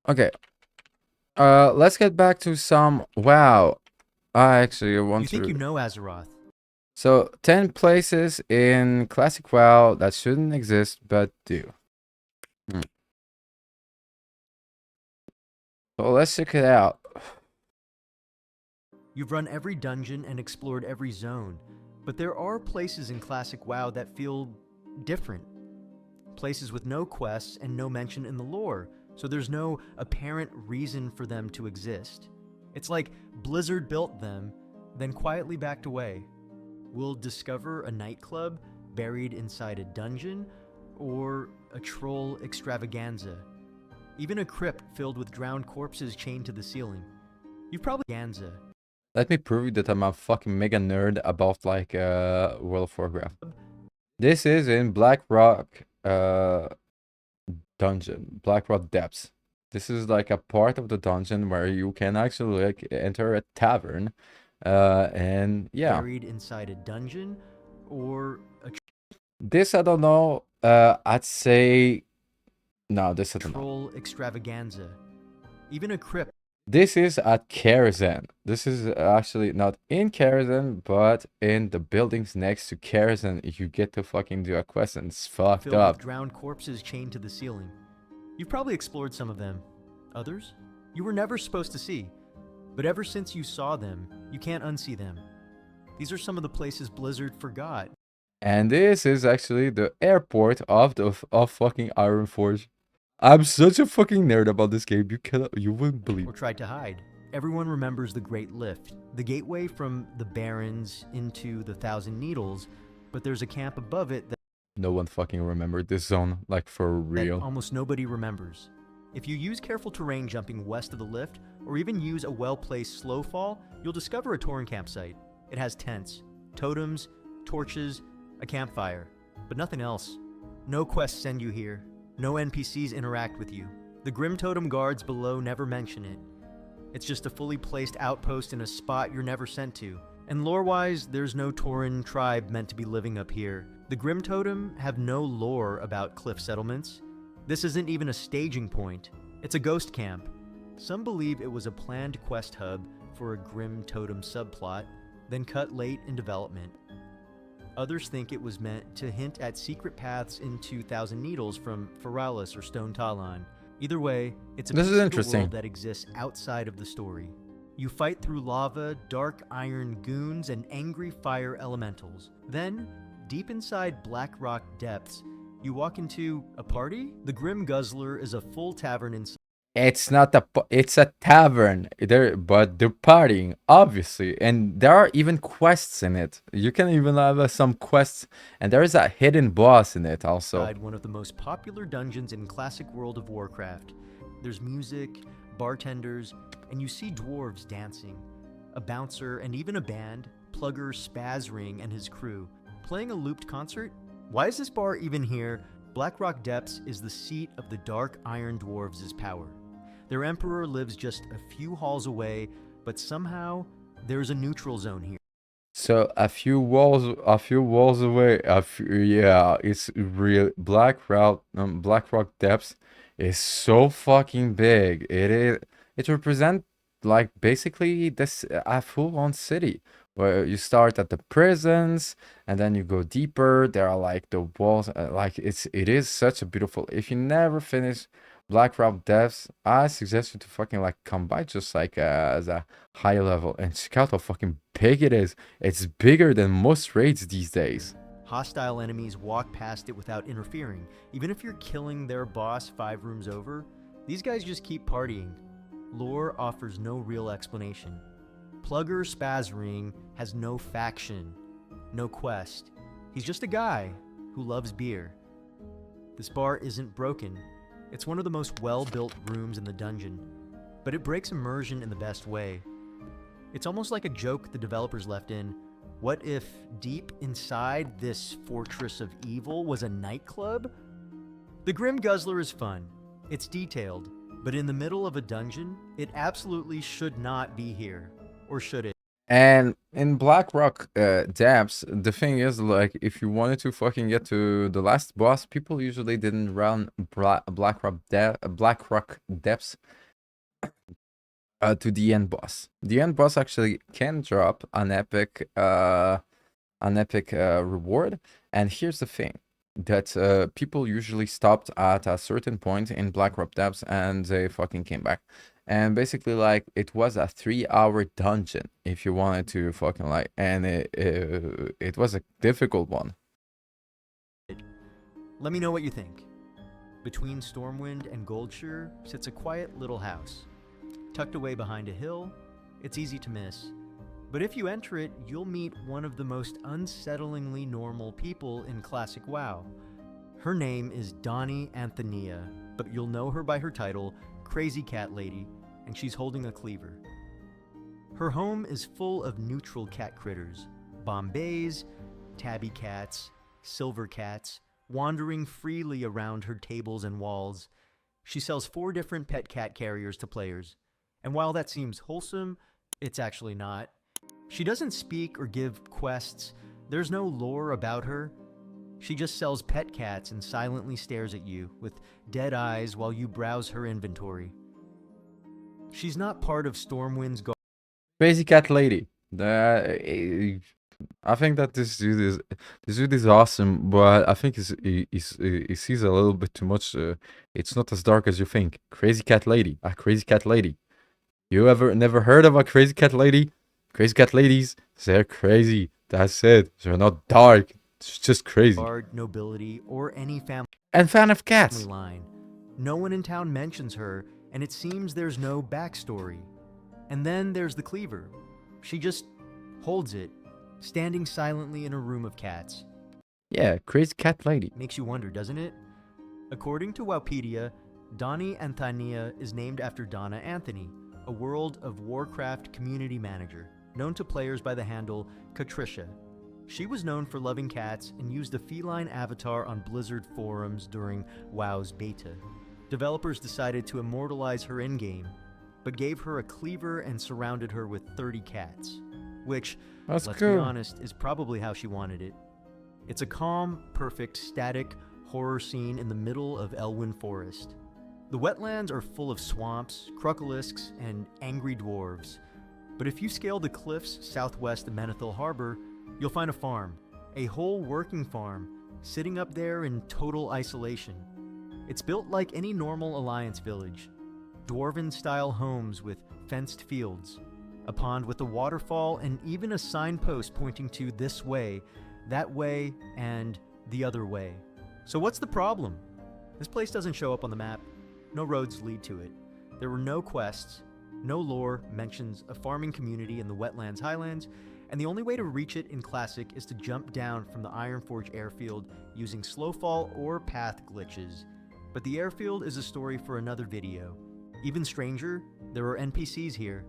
Okay. Let's get back to some WoW. I actually You want think to. you know Azeroth. So, 10 places in classic WoW that shouldn't exist but do. Hmm. So, let's check it out. You've run every dungeon and explored every zone, but there are places in classic WoW that feel different. Places with no quests and no mention in the lore, so there's no apparent reason for them to exist. It's like Blizzard built them, then quietly backed away. We'll discover a nightclub buried inside a dungeon, or a troll extravaganza. Even a crypt filled with drowned corpses chained to the ceiling. You've probably Ganza. Let me prove that I'm a fucking mega nerd about like World of Warcraft. This is in Black Rock dungeon, Black Rock Depths. This is like a part of the dungeon where you can actually like enter a tavern. And yeah. Buried inside a dungeon, or a This I don't know. I'd say no, this I don't know. troll extravaganza. Even a crypt This is at Kerzen. This is actually not in Kerzen, but in the buildings next to Kerzen. You get to fucking do a quest and it's fucked filled with up. drowned corpses chained to the ceiling. You've probably explored some of them. Others, you were never supposed to see. But ever since you saw them, you can't unsee them. These are some of the places Blizzard forgot. And this is actually the airport of fucking Ironforge. I'm such a fucking nerd about this game. You wouldn't believe. Or tried to hide. Everyone remembers the Great Lift, the gateway from the Barrens into the Thousand Needles, but there's a camp above it that No one fucking remembered this zone, like for real. almost nobody remembers. If you use careful terrain jumping west of the lift, or even use a well-placed slow fall, you'll discover a Tauren campsite. It has tents, totems, torches, a campfire, but nothing else. No quests send you here. No NPCs interact with you. The Grim Totem guards below never mention it. It's just a fully placed outpost in a spot you're never sent to. And lore-wise, there's no Tauren tribe meant to be living up here. The Grim Totem have no lore about cliff settlements. This isn't even a staging point. It's a ghost camp. Some believe it was a planned quest hub for a Grim Totem subplot, then cut late in development. Others think it was meant to hint at secret paths into Thousand Needles from Feralis or Stone Talon. Either way, it's a This piece is of the interesting. world that exists outside of the story. You fight through lava, dark iron goons, and angry fire elementals. Then, deep inside Black Rock Depths, you walk into a party? The Grim Guzzler is a full tavern inside. It's not it's a tavern. But they're partying, obviously. And there are even quests in it. You can even have some quests. And there is a hidden boss in it also. One of the most popular dungeons in classic World of Warcraft. There's music, bartenders, and you see dwarves dancing. A bouncer and even a band, Plugger Spazring and his crew, playing a looped concert? Why is this bar even here? Blackrock Depths is the seat of the Dark Iron Dwarves' power. Their emperor lives just a few halls away, but somehow there's a neutral zone here. So a few walls away. Yeah, it's real. Black Rock Depths is so fucking big. It represents like basically this a full-on city where you start at the prisons and then you go deeper. There are like the walls. Like it is such a beautiful. If you never finish Black Rock Depths, I suggest you to fucking like come by just like as a high level and check out how fucking big it is. It's bigger than most raids these days. Hostile enemies walk past it without interfering. Even if you're killing their boss 5 rooms over, these guys just keep partying. Lore offers no real explanation. Plugger Spazring has no faction, no quest. He's just a guy who loves beer. This bar isn't broken. It's one of the most well-built rooms in the dungeon, but it breaks immersion in the best way. It's almost like a joke the developers left in. What if deep inside this fortress of evil was a nightclub? The Grim Guzzler is fun. It's detailed, but in the middle of a dungeon, it absolutely should not be here. Or should it? And in Blackrock depths, the thing is, like, if you wanted to fucking get to the last boss, people usually didn't run Blackrock depths to the end boss. The end boss actually can drop an epic reward. And here's the thing, that people usually stopped at a certain point in Blackrock depths and they fucking came back. And basically, like, it was a 3 hour dungeon if you wanted to fucking like, and it was a difficult one. Let me know what you think. Between Stormwind and Goldshire sits a quiet little house. Tucked away behind a hill, it's easy to miss. But if you enter it, you'll meet one of the most unsettlingly normal people in classic WoW. Her name is Donnie Anthenia, but you'll know her by her title, Crazy Cat Lady, and she's holding a cleaver. Her home is full of neutral cat critters, Bombays, tabby cats, silver cats, wandering freely around her tables and walls. She sells 4 different pet cat carriers to players. And while that seems wholesome, it's actually not. She doesn't speak or give quests. There's no lore about her. She just sells pet cats and silently stares at you with dead eyes while you browse her inventory. She's not part of Stormwind's Crazy Cat Lady. I think that this dude is awesome, but I think he sees a little bit too much. It's not as dark as you think. Crazy Cat Lady, a Crazy Cat Lady. You ever never heard of a Crazy Cat Lady? Crazy Cat Ladies, they're crazy. That's it. They're not dark. It's just crazy. guard, nobility, or any family And fan of cats. line. No one in town mentions her, and it seems there's no backstory. And then there's the cleaver. She just holds it, standing silently in a room of cats. Yeah, Crazy Cat Lady. Makes you wonder, doesn't it? According to Wowpedia, Donnie Anthania is named after Donna Anthony, a World of Warcraft community manager, known to players by the handle Katricia. She was known for loving cats and used a feline avatar on Blizzard forums during WoW's beta. Developers decided to immortalize her in-game, but gave her a cleaver and surrounded her with 30 cats, which, That's let's cool. be honest, is probably how she wanted it. It's a calm, perfect, static horror scene in the middle of Elwyn Forest. The wetlands are full of swamps, crocolisk's, and angry dwarves. But if you scale the cliffs southwest of Menethil Harbor, you'll find a farm, a whole working farm, sitting up there in total isolation. It's built like any normal Alliance village. Dwarven-style homes with fenced fields, a pond with a waterfall, and even a signpost pointing to this way, that way, and the other way. So what's the problem? This place doesn't show up on the map. No roads lead to it. There were no quests. No lore mentions a farming community in the Wetlands Highlands, and the only way to reach it in Classic is to jump down from the Ironforge airfield using slowfall or path glitches. But the airfield is a story for another video. Even stranger, there are NPCs here.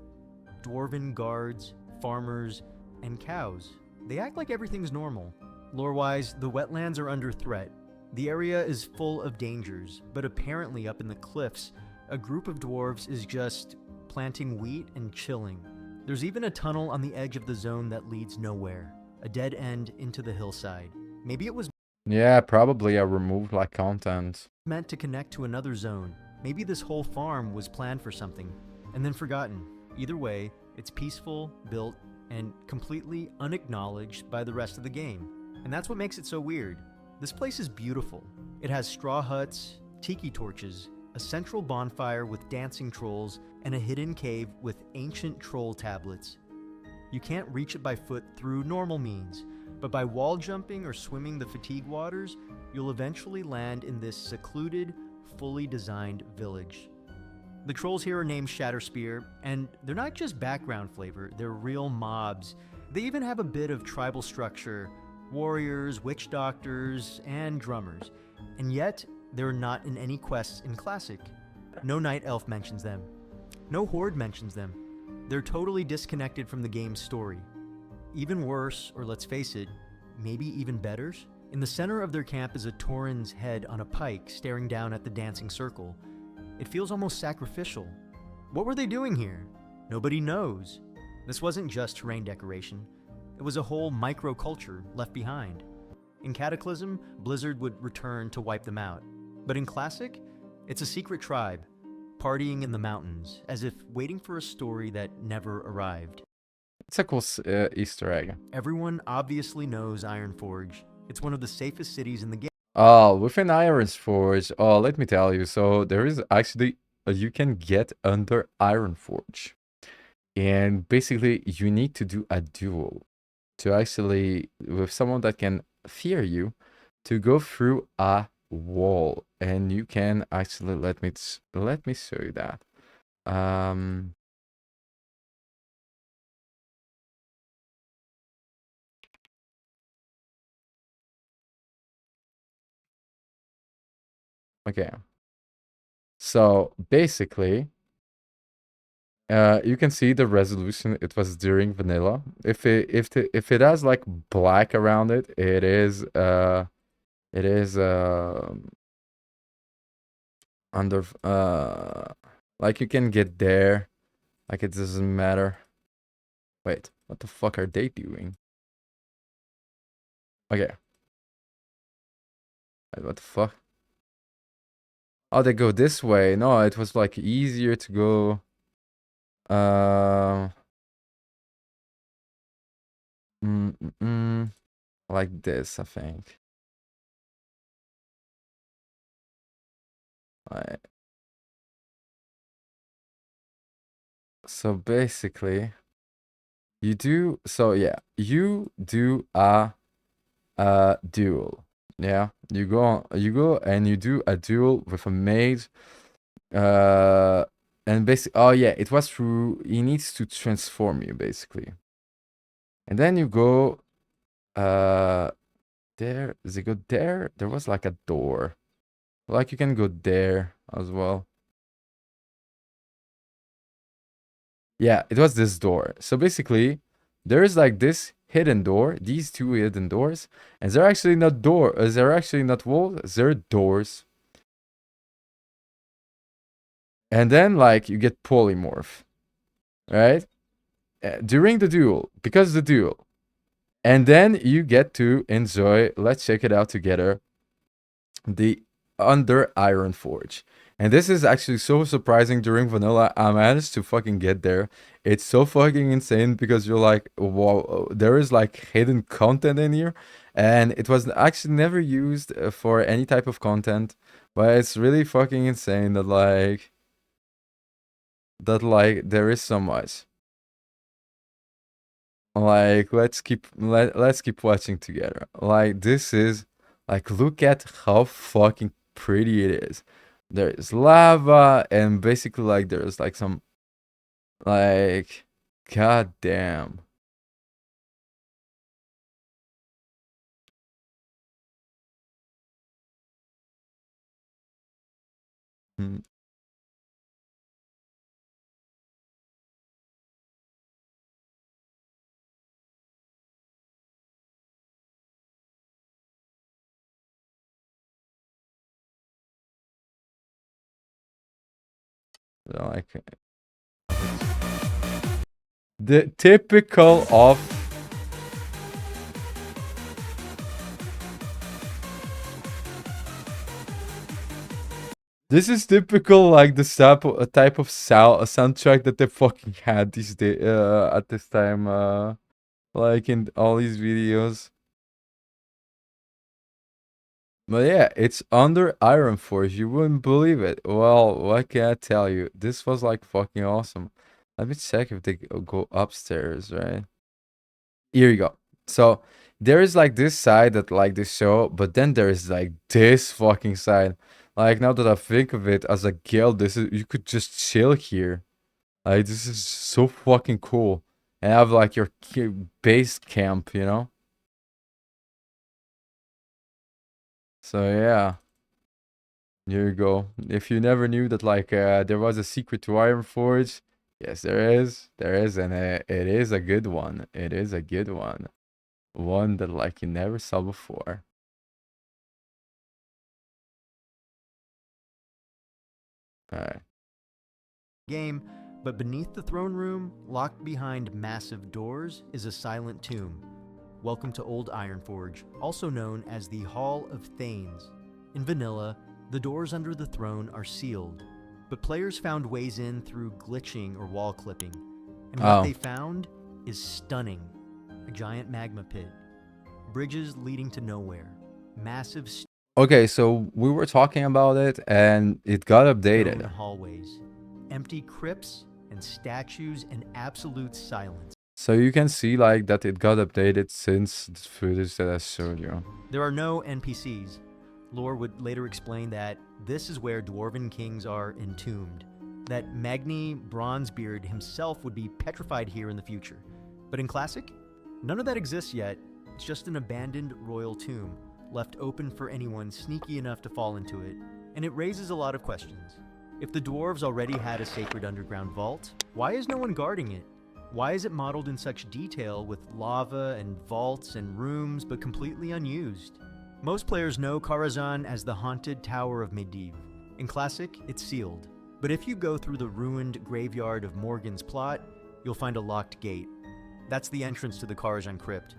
Dwarven guards, farmers, and cows. They act like everything's normal. Lore-wise, the wetlands are under threat. The area is full of dangers, but apparently up in the cliffs, a group of dwarves is just planting wheat and chilling. There's even a tunnel on the edge of the zone that leads nowhere, a dead end into the hillside. Maybe it was Yeah, probably I removed like content. meant to connect to another zone. Maybe this whole farm was planned for something, and then forgotten. Either way, it's peaceful, built, and completely unacknowledged by the rest of the game. And that's what makes it so weird. This place is beautiful. It has straw huts, tiki torches, a central bonfire with dancing trolls, and a hidden cave with ancient troll tablets. You can't reach it by foot through normal means, but by wall jumping or swimming the fatigue waters, you'll eventually land in this secluded, fully designed village. The trolls here are named Shatterspear, and they're not just background flavor, they're real mobs. They even have a bit of tribal structure, warriors, witch doctors, and drummers. And yet, they're not in any quests in Classic. No Night Elf mentions them. No Horde mentions them. They're totally disconnected from the game's story. Even worse, or let's face it, maybe even better, in the center of their camp is a Tauren's head on a pike staring down at the dancing circle. It feels almost sacrificial. What were they doing here? Nobody knows. This wasn't just terrain decoration, it was a whole microculture left behind. In Cataclysm, Blizzard would return to wipe them out. But in Classic, it's a secret tribe, partying in the mountains, as if waiting for a story that never arrived. It's a cool Easter egg. Everyone obviously knows Ironforge. It's one of the safest cities in the game. Oh, within Ironforge, oh, let me tell you. So there is actually, you can get under Ironforge. And basically, you need to do a duel to actually, with someone that can fear you, to go through a wall. And you can actually, let me show you that. Okay. So basically, you can see the resolution. It was during vanilla. If it has like black around it, it is under like you can get there. Like it doesn't matter. Wait, what the fuck are they doing? Okay. Wait, what the fuck? Oh, they go this way. No, it was like easier to go. Uh, like this, I think. Like, so basically, you do. So yeah, you do a duel. Yeah, you go and you do a duel with a mage. And basically, oh yeah, it was through. He needs to transform you basically, and then you go. There, does it go there? There was like a door. Like you can go there as well. Yeah, it was this door. So basically, there is like this hidden door, these two hidden doors, and they're actually not they're actually not walls, they're doors. And then like you get polymorph, right? During the duel, because the duel. And then you get to enjoy, let's check it out together, the under Iron Forge. And this is actually so surprising during vanilla. I managed to fucking get there. It's so fucking insane because you're like, wow, there is like hidden content in here. And it was actually never used for any type of content. But it's really fucking insane that there is so much. Like let's keep watching together. Like this is like look at how fucking pretty it is. There is lava and basically like there's like some like god damn. Hmm. Like the typical of this is typical like the type of soundtrack that they fucking had these day at this time like in all these videos. But yeah, it's under Iron Force. You wouldn't believe it. Well, what can I tell you? This was like fucking awesome. Let me check if they go upstairs, right? Here you go. So there is like this side that like this show, but then there is like this fucking side. Like now that I think of it as a guild, this is you could just chill here. Like this is so fucking cool. And have like your base camp, you know? So yeah. Here you go. If you never knew that, like, there was a secret to Ironforge, yes, there is. There is, and it is a good one. It is a good one. One that, like, you never saw before. Alright. Game But beneath the throne room, locked behind massive doors, is a silent tomb. Welcome to Old Ironforge, also known as the Hall of Thanes. In vanilla, the doors under the throne are sealed, but players found ways in through glitching or wall clipping. And what they found is stunning. A giant magma pit, bridges leading to nowhere, massive Okay, so we were talking about it and it got updated. stone hallways, empty crypts and statues, and absolute silence. So you can see like that it got updated since the footage that I showed you. There are no NPCs. Lore would later explain that this is where dwarven kings are entombed, that Magni Bronzebeard himself would be petrified here in the future. But in Classic, none of that exists yet. It's just an abandoned royal tomb, left open for anyone sneaky enough to fall into it, and it raises a lot of questions. If the dwarves already had a sacred underground vault, why is no one guarding it? Why is it modeled in such detail with lava and vaults and rooms but completely unused? Most players know Karazhan as the haunted Tower of Medivh. In Classic, it's sealed. But if you go through the ruined graveyard of Morgan's Plot, you'll find a locked gate. That's the entrance to the Karazhan crypt.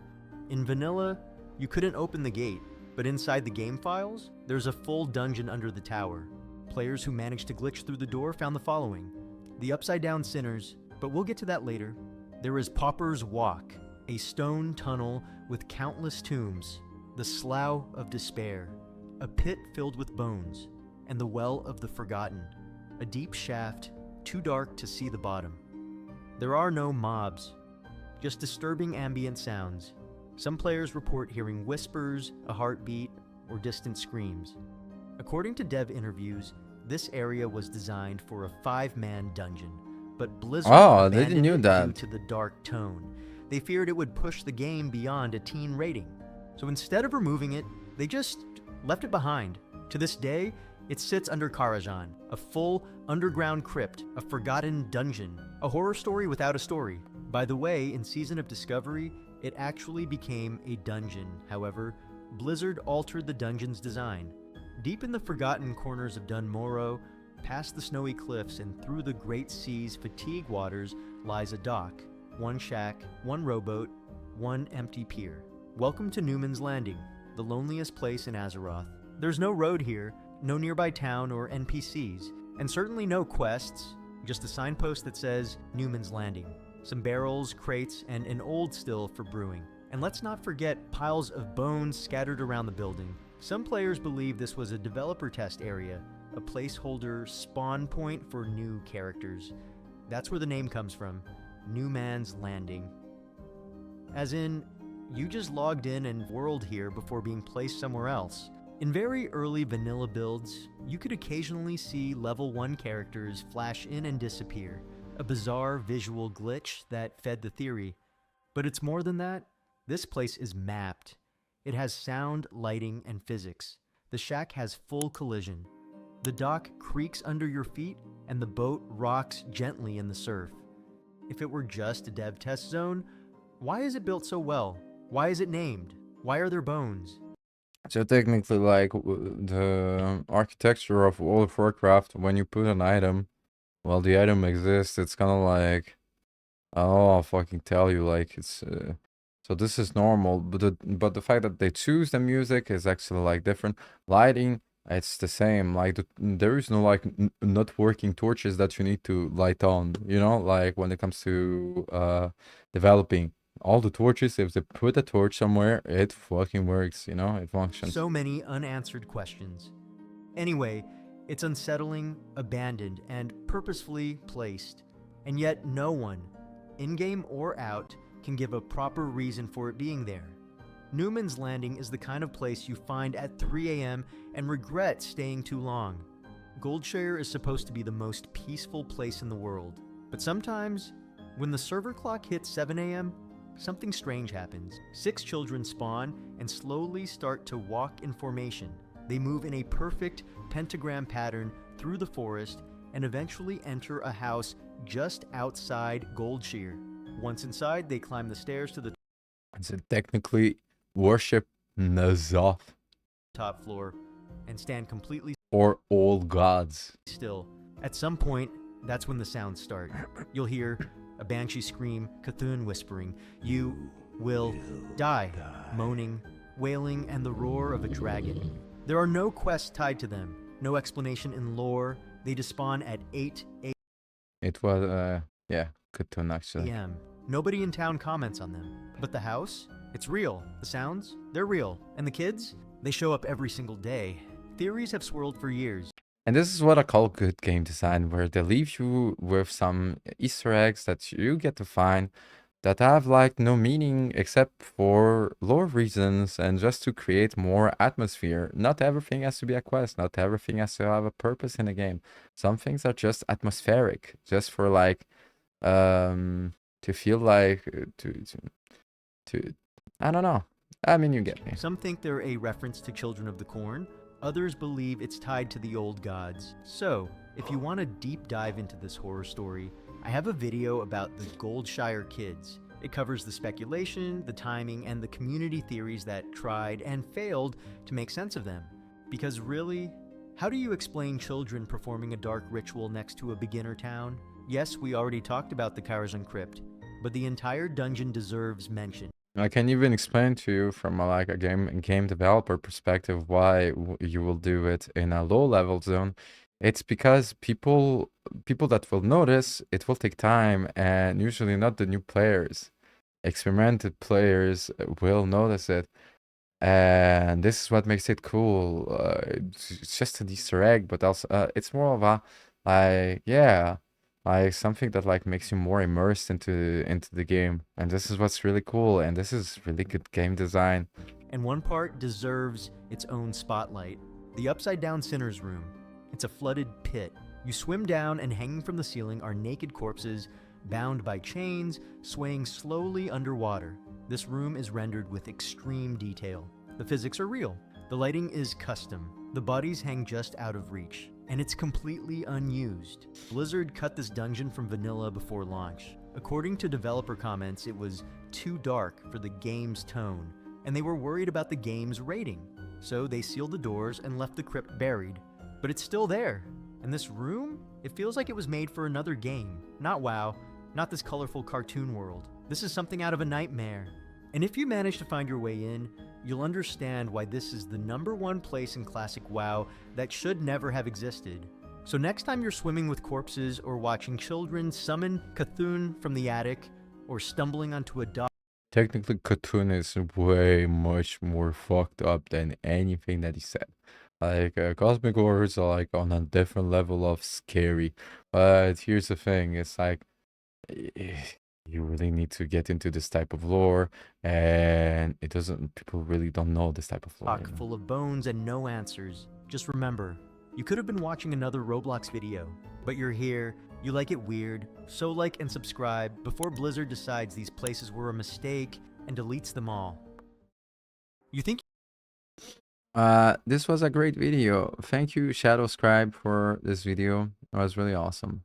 In Vanilla, you couldn't open the gate, but inside the game files, there's a full dungeon under the tower. Players who managed to glitch through the door found the following: the Upside Down Sinners, but we'll get to that later. There is Pauper's Walk, a stone tunnel with countless tombs, the Slough of Despair, a pit filled with bones, and the Well of the Forgotten, a deep shaft too dark to see the bottom. There are no mobs, just disturbing ambient sounds. Some players report hearing whispers, a heartbeat, or distant screams. According to dev interviews, this area was designed for a 5-man dungeon, but Blizzard abandoned it due to the dark tone. They feared it would push the game beyond a teen rating. So instead of removing it, they just left it behind. To this day, it sits under Karazhan, a full underground crypt, a forgotten dungeon, a horror story without a story. By the way, in Season of Discovery, it actually became a dungeon. However, Blizzard altered the dungeon's design. Deep in the forgotten corners of Dun Morogh, past the snowy cliffs and through the great sea's fatigue waters, lies a dock, one shack, one rowboat, one empty pier. Welcome to Newman's Landing, the loneliest place in Azeroth. There's no road here, no nearby town or NPCs, and certainly no quests, just a signpost that says Newman's Landing, some barrels, crates, and an old still for brewing. And let's not forget piles of bones scattered around the building. Some players believe this was a developer test area, a placeholder spawn point for new characters. That's where the name comes from, Newman's Landing. As in, you just logged in and whirled here before being placed somewhere else. In very early vanilla builds, you could occasionally see level 1 characters flash in and disappear, a bizarre visual glitch that fed the theory. But it's more than that. This place is mapped. It has sound, lighting, and physics. The shack has full collision. The dock creaks under your feet, and the boat rocks gently in the surf. If it were just a dev test zone, why is it built so well? Why is it named? Why are there bones? So technically, like the architecture of World of Warcraft, when you put an item, well, the item exists. It's kind of like, oh, I'll fucking tell you, like it's. So this is normal, but the fact that they choose the music is actually like different. Lighting, it's the same. Like there is no like not working torches that you need to light on. You know, like when it comes to developing. All the torches, if they put a torch somewhere, it fucking works, you know, it functions. So many unanswered questions. Anyway, it's unsettling, abandoned, and purposefully placed. And yet no one, in-game or out, can give a proper reason for it being there. Newman's Landing is the kind of place you find at 3 a.m. and regret staying too long. Goldshire is supposed to be the most peaceful place in the world. But sometimes, when the server clock hits 7 a.m., something strange happens. 6 children spawn and slowly start to walk in formation. They move in a perfect pentagram pattern through the forest and eventually enter a house just outside Goldshire. Once inside, they climb the stairs to the So technically worship Nazoth top floor and stand completely or all gods. still. At some point, That's when the sounds start. You'll hear a banshee scream, Cthulhu whispering, "You will die," moaning, wailing, and the roar of a dragon. There are no quests tied to them, no explanation in lore. They despawn at 8 It was, yeah, Cocoon actually. a.m. Nobody in town comments on them. But the house? It's real. The sounds? They're real. And the kids? They show up every single day. Theories have swirled for years. And this is what I call good game design, where they leave you with some Easter eggs that you get to find that have like no meaning except for lore reasons and just to create more atmosphere. Not everything has to be a quest, not everything has to have a purpose in a game. Some things are just atmospheric, just for like to feel like to I don't know. I mean, you get me. Some think they're a reference to Children of the Corn. Others believe it's tied to the old gods. So, if you want a deep dive into this horror story, I have a video about the Goldshire kids. It covers the speculation, the timing, and the community theories that tried and failed to make sense of them. Because really, how do you explain children performing a dark ritual next to a beginner town? Yes, we already talked about the Karazhan Crypt, but the entire dungeon deserves mention. I can even explain to you from like a game developer perspective why you will do it in a low level zone. It's because people that will notice it will take time, and usually not the new players. Experimented players will notice it, and this is what makes it cool. It's just an Easter egg, but also it's more of a like yeah, like something that like makes you more immersed into the game, and this is what's really cool, and this is really good game design. And one part deserves its own spotlight. The Upside Down Sinner's Room. It's a flooded pit. You swim down, and hanging from the ceiling are naked corpses, bound by chains, swaying slowly underwater. This room is rendered with extreme detail. The physics are real. The lighting is custom. The bodies hang just out of reach. And it's completely unused. Blizzard cut this dungeon from vanilla before launch. According to developer comments, it was too dark for the game's tone, and they were worried about the game's rating. So they sealed the doors and left the crypt buried. But it's still there. And this room? It feels like it was made for another game. Not WoW, not this colorful cartoon world. This is something out of a nightmare. And if you manage to find your way in, you'll understand why this is the #1 place in classic WoW that should never have existed. So next time you're swimming with corpses, or watching children summon Cthulhu from the attic, or stumbling onto a dock, Technically, Cartoon is way much more fucked up than anything that he said. Like, cosmic horrors are like on a different level of scary. But here's the thing: it's like you really need to get into this type of lore, and it doesn't. People really don't know this type of lore. You know? full of bones and no answers. Just remember, you could have been watching another Roblox video, but you're here, you like it weird, so like and subscribe before Blizzard decides these places were a mistake and deletes them all. You think This was a great video. Thank you, Shadow Scribe, for this video. It was really awesome.